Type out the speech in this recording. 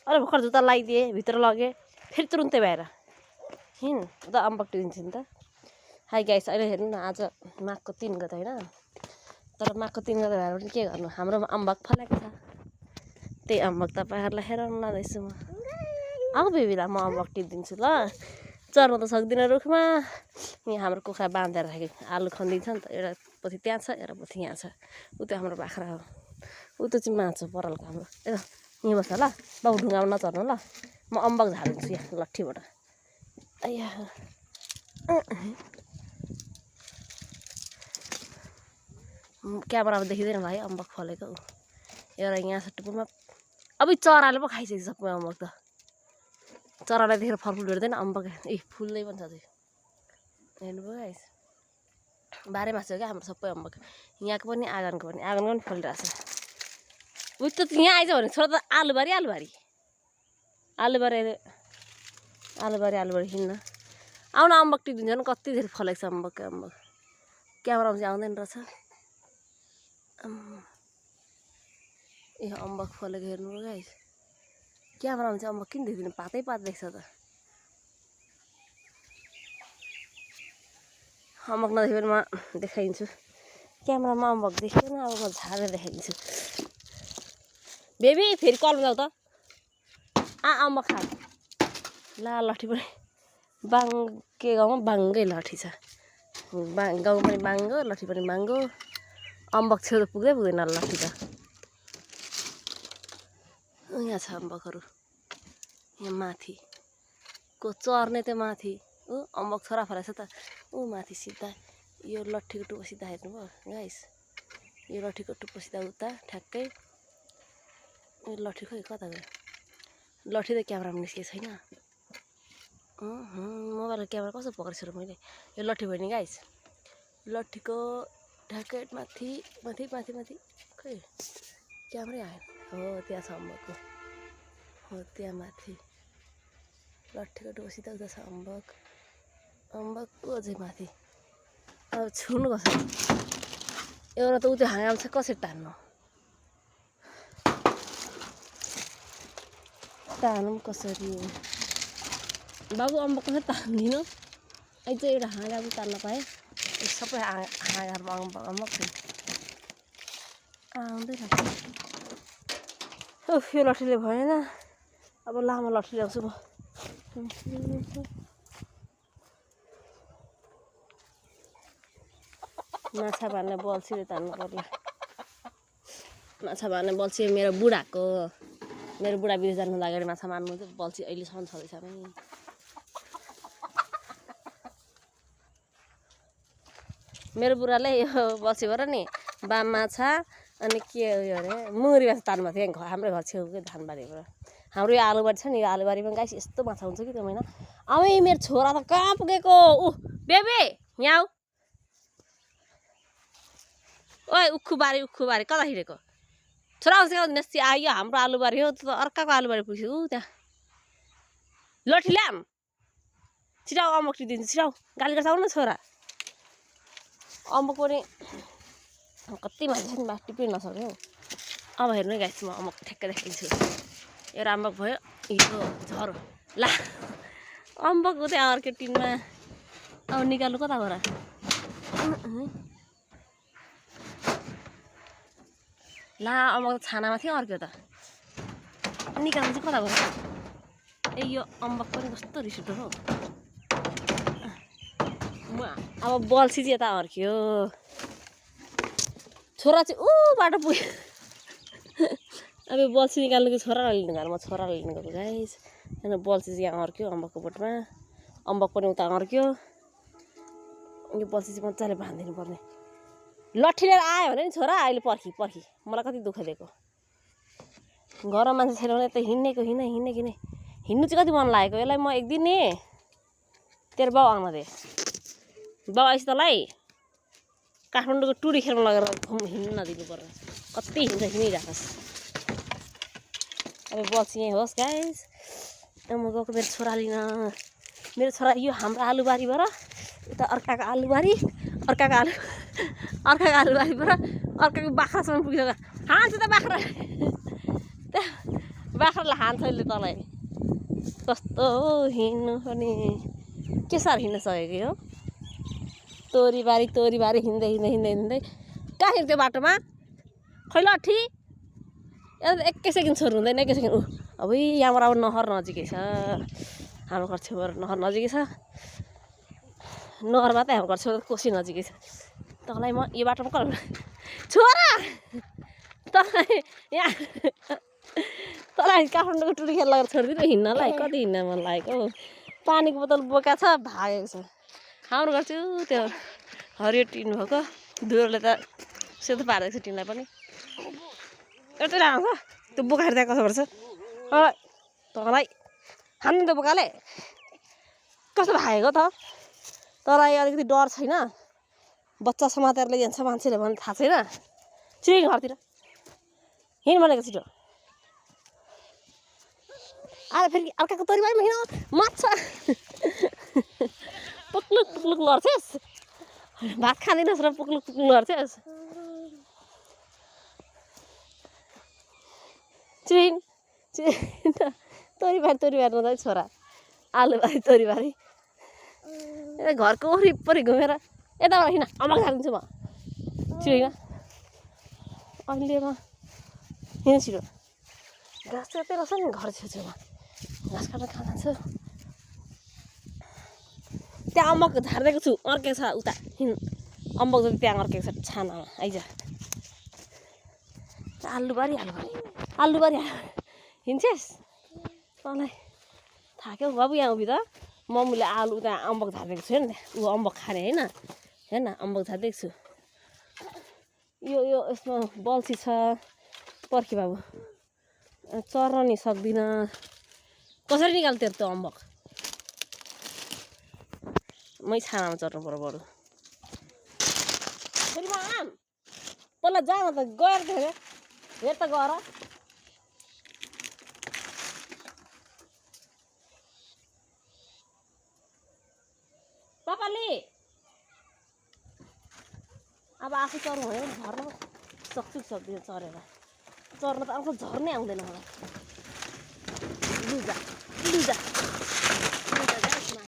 अरे भर्खर जुत्ता लगाइदिएँ भित्र लगेँ फेरि तुरुन्तै भएर हिँड उता अम्बक टिपिदिन्छु नि त। हाई गाइस अहिले हेर्नु न आज माघको 3 गते होइन तर माघको 3 गते भएर पनि के गर्नु हाम्रोमा अम्बक फलेको छ त्यही अम्बक तपाईँहरूलाई हेराउनु लाँदैछु म। आऊ बेबीलाई म अम्बक टिपिदिन्छु ल चढ्नु त सक्दिनँ रुखमा यहाँ हाम्रो कुखुरा बाँधेर राखेको आलु खनिदिन्छ नि त एउटा पोथी त्यहाँ छ एउटा पोथी यहाँ छ ऊ त्यो हाम्रो बाख्रा हो ऊ त्यो चाहिँ माछो परालको हाम्रो यता यहीँ बस्छ ल बाउ ढुङ्गामा नचढ्नु ल म अम्बक झारिदिन्छु यहाँ लट्ठीबाट आया क्यामेरामा देखिँदैन भाइ अम्बक फलेको एउटा यहाँ छ टुप्पोमा अब चराले पो खाइसकेको सबै अम्बक त चरालाई देखेर फलफुल भेट्दैन अम्बक ए फुल्दै पनि छ त्यो हेर्नुभयो गाइस बाह्रै मास हो क्या हाम्रो सबै अम्बक यहाँको पनि आँगनको पनि फलिरहेको छ उयो त यहाँ आइज भने छोरा त आलुबारी हिँड्न आउन अम्बक टिपिदिन्छ भने कति धेरै फलेको छ अम्बक क्यामेरामा चाहिँ आउँदैन रहेछ ए अम्बक फलेको हेर्नुभयो गाइस क्यामेरामा चाहिँ अम्बक किन देख्दिनँ पातै देख्छ त अम्बक नदेखे पनि म देखाइदिन्छु क्यामेरामा अम्बक देखेन अब म झारेर देखाइदिन्छु बेबी फेरि कलमा जाऊ त अम्बक खा ला लट्ठी पनि बाङ्के गाउँमा बाङ्गै लट्ठी छ गाउँ पनि बाङ्गो लट्ठी पनि बाङ्गो अम्बक छेउ त पुग्दैन लट्ठी त यहाँ छ अम्बकहरू यहाँ माथि को चर्ने त्यो माथि ऊ अम्बक छोरा फलेको छ त ऊ माथि सिधा यो लट्ठीको टुप्पो सिधा हेर्नुभयो गाइस यो लट्ठीको टुप्पो सिधा उता ठ्याक्कै यो लट्ठी खोइ कता गयो लट्ठी त क्यामेरामा निस्केको छैन मोबाइलको क्यामेरा कस्तो पक्रेको छु र मैले यो लट्ठी भयो नि गाइस लट्ठीको ठ्याक्कै माथि खोइ क्यामेरै आएन हो त्यहाँ छ अम्बकको हो त्यहाँ माथि लट्ठीको टुप्पो सिधा उता छ अम्बकको चाहिँ माथि अब छुनु कसरी एउटा त उतै हाँगामा छ कसरी टान्नु कसरी बाबु अम्बक कसरी तान्दिनँ अहिले चाहिँ एउटा हाँगा पनि तान्न पाएँ सबै हाँगाहरूमा अम्बक छ आउँदै लाग्छ यो लट्ठीले भएन अब लामो लट्ठी ल्याउँछु म माछा मार्ने बल्छीले तान्नु पर्ला माछा मार्ने बल्छी मेरो बुढा बिर्स जानु अगाडि माछा मार्नु चाहिँ बल्छी अहिलेसम्म छँदैछ नि मेरो बुढाले यो बल्छीबाट नि बाम माछा अनि के उयो अरे मुरी माछा तान्नुभएको थियो हाम्रै घर छेउकै धानबारीबाट हाम्रो यो आलुबारी छ नि यो आलुबारीमा गाइस यस्तो माछा हुन्छ कि त्यो महिना अब मेरो छोरा त कहाँ पुगेको ऊ बेबी यहाँ ओए उखुबारी कता हिँडेको छोरा आउँछ नेसी आयो हाम्रो आलुबारी हो त अर्काको आलुबारी पुग्छ ऊ त्यहाँ लट्ठी ल्याम छिराउ अम्बक टिपिदिन्छु छिराउ गाली गर्छ आउनु छोरा अम्बक पनि कति मान्छे नि टिप्नै नसक्यो अब हेर्नु गाइस म अम्बक ठ्याक्कै देखाइदिन्छु एउटा अम्बक भयो यो झरो ला अम्बक उतै अर्को टिनमा अब निकाल्नु कता हो र ला अम्बक छानामा थियो अर्को त निकाल्नु चाहिँ कता भयो ए यो अम्बक पनि कस्तो रिस उठ्दो हो अब बल्छी चाहिँ यता अर्क्यो छोरा चाहिँ ऊ बाटो पुग्यो अब बल्छी निकाल्नुको छोरालाई लिनु गएर म छोरालाई लिनु गएको गाइस होइन बल्छी चाहिँ यहाँ अर्क्यो अम्बकको बोटमा अम्बक पनि उता अर्क्यो यो बल्छी चाहिँ मजाले बाँधिदिनु पर्ने लट्ठी लिएर आयो भने नि छोरा अहिले पर्खी मलाई कति दुःख दिएको घरमा मान्छे छैन भने यता हिँड्ने हिँड्नु चाहिँ कति मन लागेको यसलाई म एक दिन नि तेरो बाउ आउन दे बाउ आइस तँलाई काठमाडौँको टुरी खेल्नु लगेर हिँड्नु नदिनु पर्ने कति हिँडिरहेको अब बल्छी यहीँ होस् गाइस म गएको मेरो छोरा लिन मेरो छोरा यो हाम्रो आलुबारीबाट उता अर्काको आलुबारीबाट अर्काको बाख्रासम्म पुगिसक्यो हान्छ त बाख्रा बाख्रालाई हान्छ अहिले तँलाई कस्तो हिँड्नु पनि के साह्रो हिँड्न सकेको हो तोरीबारी हिँड्दै कहाँ हिँड्थ्यो बाटोमा खै लट्ठी एकै सेकेन्ड छोड्नु हुँदैन एकै सेकेन्ड अब यहाँबाट अब नहर नजिकै छ हाम्रो घर छेउबाट नहर नजिकै छ नहरमा त हाम्रो घर छेउ कोसी नजिकै छ तँलाई म यो बाटोमा कल छोरा तँलाई यहाँ तँलाई काठमाडौँको टुरी खेल लगेर छोडिदिनु हिँड्नलाई कति हिँड्न मन लागेको पानीको बोतल बोका छ भागेको छ हाम्रो घर चाहिँ त्यो हरियो टिन भएको दुरोले त सेतो पारेको छ टिनलाई पनि एउटै राम्रो छ त्यो बोकाएर त्यहाँ कसो गर्छ तँलाई हान्नु त बोकाले कस्तो भागेको त तँलाई अलिकति डर छैन बच्चा समातेर लैजान्छ मान्छेले भन्ने थाहा छैन छिटो घरतिर हिँड भनेको छिटो आएर फेरि अर्काको तोरीबारीमा हिँड माछा पुक्लुक लड्छेस् भात खाँदिनस् र पुक्लुक लड्छेस् चिन तोरीबारी नजाइ छोरा आलुबारी तोरीबारी घरको वरिपरि घुमेर यताबाट हिँड अम्बक झारिदिन्छु म छिटो हिँड अहिले म हिँड छिटो घाँस चाहिँ रहेछ नि घर छेउछेउमा घाँस काट्न कहाँ जान्छु त्यहाँ अम्बक झारिदिएको छु अर्केको छ उता हिँड अम्बक जति त्यहाँ अर्केको छ छानामा आइज आलुबारी हिँड्छेस् तँलाई थाक्यो बाबु यहाँ उभि त मम्मीले आलु त्यहाँ अम्बक झारिदिएको छु नि ऊ अम्बक खाने होइन हेर्न अम्बक झारिदिएको छु यो यसमा बल्छी छ पर्खी बाबु चर्न नि सक्दिनँ कसरी निकाल् तेरो त्यो अम्बक मै छानामा चर्नु पर्यो बरु फेरि म आम पहिला जान त गएर हेर त गएर पापाले अब आफू चर्नु भयो भने झर्न सक्दिनँ चरेर चर्न त आउँछ झर्नै आउँदैन मलाई लुजा